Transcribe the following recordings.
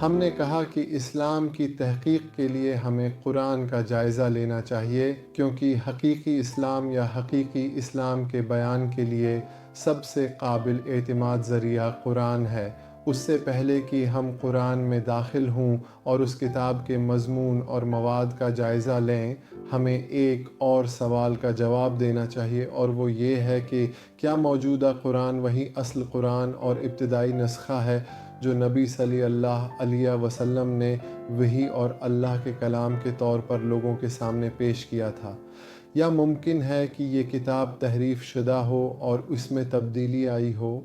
ہم نے کہا کہ اسلام کی تحقیق کے لیے ہمیں قرآن کا جائزہ لینا چاہیے، کیونکہ حقیقی اسلام یا حقیقی اسلام کے بیان کے لیے سب سے قابل اعتماد ذریعہ قرآن ہے۔ اس سے پہلے کہ ہم قرآن میں داخل ہوں اور اس کتاب کے مضمون اور مواد کا جائزہ لیں، ہمیں ایک اور سوال کا جواب دینا چاہیے، اور وہ یہ ہے کہ کیا موجودہ قرآن وہی اصل قرآن اور ابتدائی نسخہ ہے جو نبی صلی اللہ علیہ وسلم نے وحی اور اللہ کے کلام کے طور پر لوگوں کے سامنے پیش کیا تھا، یا ممکن ہے کہ یہ کتاب تحریف شدہ ہو اور اس میں تبدیلی آئی ہو؟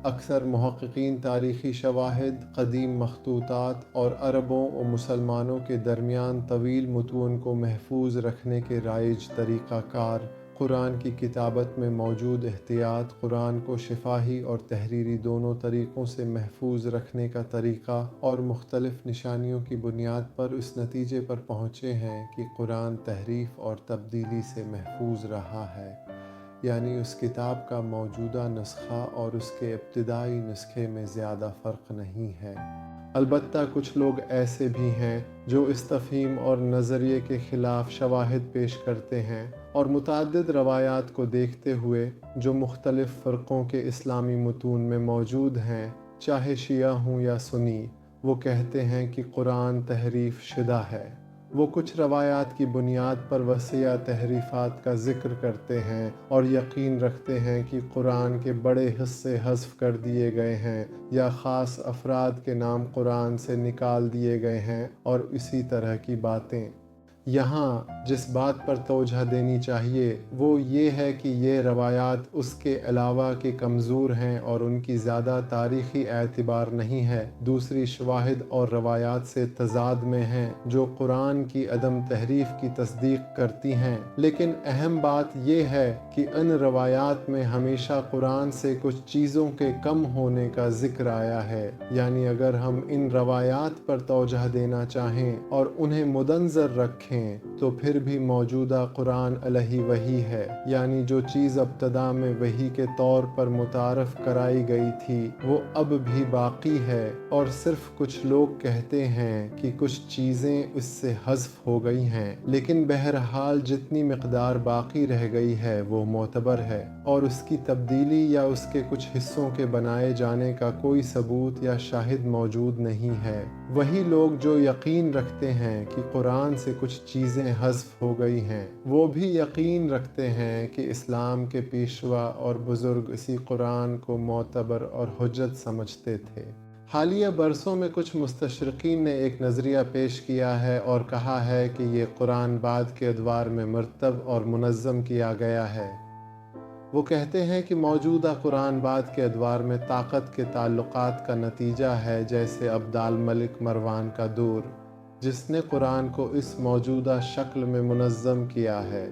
اکثر محققین تاریخی شواہد، قدیم مخطوطات اور عربوں و مسلمانوں کے درمیان طویل متون کو محفوظ رکھنے کے رائج طریقہ کار، قرآن کی کتابت میں موجود احتیاط، قرآن کو شفاہی اور تحریری دونوں طریقوں سے محفوظ رکھنے کا طریقہ اور مختلف نشانیوں کی بنیاد پر اس نتیجے پر پہنچے ہیں کہ قرآن تحریف اور تبدیلی سے محفوظ رہا ہے، یعنی اس کتاب کا موجودہ نسخہ اور اس کے ابتدائی نسخے میں زیادہ فرق نہیں ہے۔ البتہ کچھ لوگ ایسے بھی ہیں جو اس تفہیم اور نظریے کے خلاف شواہد پیش کرتے ہیں، اور متعدد روایات کو دیکھتے ہوئے جو مختلف فرقوں کے اسلامی متون میں موجود ہیں، چاہے شیعہ ہوں یا سنی، وہ کہتے ہیں کہ قرآن تحریف شدہ ہے۔ وہ کچھ روایات کی بنیاد پر وسیع تحریفات کا ذکر کرتے ہیں اور یقین رکھتے ہیں کہ قرآن کے بڑے حصے حذف کر دیے گئے ہیں یا خاص افراد کے نام قرآن سے نکال دیے گئے ہیں، اور اسی طرح کی باتیں۔ یہاں جس بات پر توجہ دینی چاہیے وہ یہ ہے کہ یہ روایات اس کے علاوہ کہ کمزور ہیں اور ان کی زیادہ تاریخی اعتبار نہیں ہے، دوسری شواہد اور روایات سے تضاد میں ہیں جو قرآن کی عدم تحریف کی تصدیق کرتی ہیں۔ لیکن اہم بات یہ ہے کہ ان روایات میں ہمیشہ قرآن سے کچھ چیزوں کے کم ہونے کا ذکر آیا ہے، یعنی اگر ہم ان روایات پر توجہ دینا چاہیں اور انہیں مدنظر رکھیں تو پھر بھی موجودہ قرآن علیہ وحی ہے، یعنی جو چیز ابتدا میں وحی کے طور پر متعارف کرائی گئی تھی وہ اب بھی باقی ہے، اور صرف کچھ لوگ کہتے ہیں کہ کچھ چیزیں اس سے حذف ہو گئی ہیں، لیکن بہرحال جتنی مقدار باقی رہ گئی ہے وہ معتبر ہے، اور اس کی تبدیلی یا اس کے کچھ حصوں کے بنائے جانے کا کوئی ثبوت یا شاہد موجود نہیں ہے۔ وہی لوگ جو یقین رکھتے ہیں کہ قرآن سے کچھ چیزیں حذف ہو گئی ہیں، وہ بھی یقین رکھتے ہیں کہ اسلام کے پیشوا اور بزرگ اسی قرآن کو معتبر اور حجت سمجھتے تھے۔ حالیہ برسوں میں کچھ مستشرقین نے ایک نظریہ پیش کیا ہے اور کہا ہے کہ یہ قرآن بعد کے ادوار میں مرتب اور منظم کیا گیا ہے۔ وہ کہتے ہیں کہ موجودہ قرآن بعد کے ادوار میں طاقت کے تعلقات کا نتیجہ ہے، جیسے عبد الملک مروان کا دور، جس نے قرآن کو اس موجودہ شکل میں منظم کیا ہے۔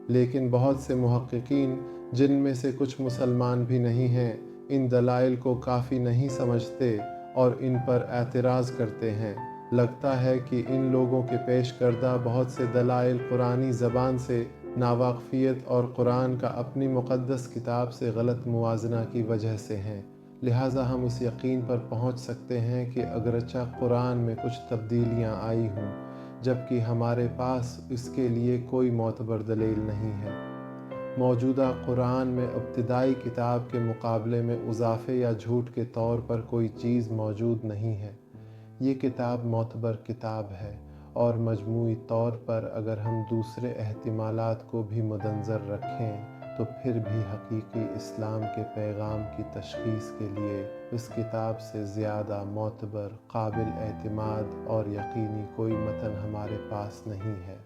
لیکن بہت سے محققین، جن میں سے کچھ مسلمان بھی نہیں ہیں، ان دلائل کو کافی نہیں سمجھتے اور ان پر اعتراض کرتے ہیں۔ لگتا ہے کہ ان لوگوں کے پیش کردہ بہت سے دلائل قرآنی زبان سے ناواقفیت اور قرآن کا اپنی مقدس کتاب سے غلط موازنہ کی وجہ سے ہیں۔ لہٰذا ہم اس یقین پر پہنچ سکتے ہیں کہ اگرچہ قرآن میں کچھ تبدیلیاں آئی ہوں، جبکہ ہمارے پاس اس کے لیے کوئی معتبر دلیل نہیں ہے۔ موجودہ قرآن میں ابتدائی کتاب کے مقابلے میں اضافے یا جھوٹ کے طور پر کوئی چیز موجود نہیں ہے۔ یہ کتاب معتبر کتاب ہے، اور مجموعی طور پر اگر ہم دوسرے احتمالات کو بھی مدنظر رکھیں تو پھر بھی حقیقی اسلام کے پیغام کی تشخیص کے لیے اس کتاب سے زیادہ معتبر، قابل اعتماد اور یقینی کوئی متن ہمارے پاس نہیں ہے۔